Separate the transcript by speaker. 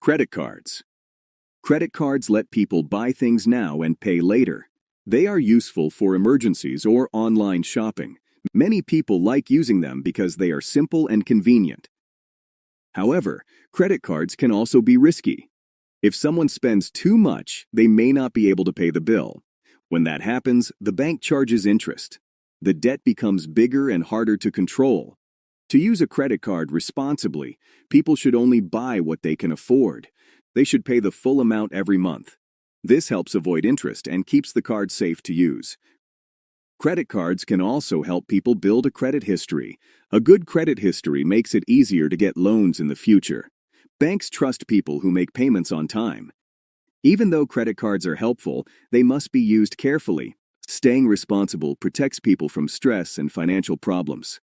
Speaker 1: Credit cards. Credit cards let people buy things now and pay later. They are useful for emergencies or online shopping. Many people like using them because they are simple and convenient. However, credit cards can also be risky. If someone spends too much, they may not be able to pay the bill. When that happens, the bank charges interest. The debt becomes bigger and harder to control. To use a credit card responsibly, people should only buy what they can afford. They should pay the full amount every month. This helps avoid interest and keeps the card safe to use. Credit cards can also help people build a credit history. A good credit history makes it easier to get loans in the future. Banks trust people who make payments on time. Even though credit cards are helpful, they must be used carefully. Staying responsible protects people from stress and financial problems.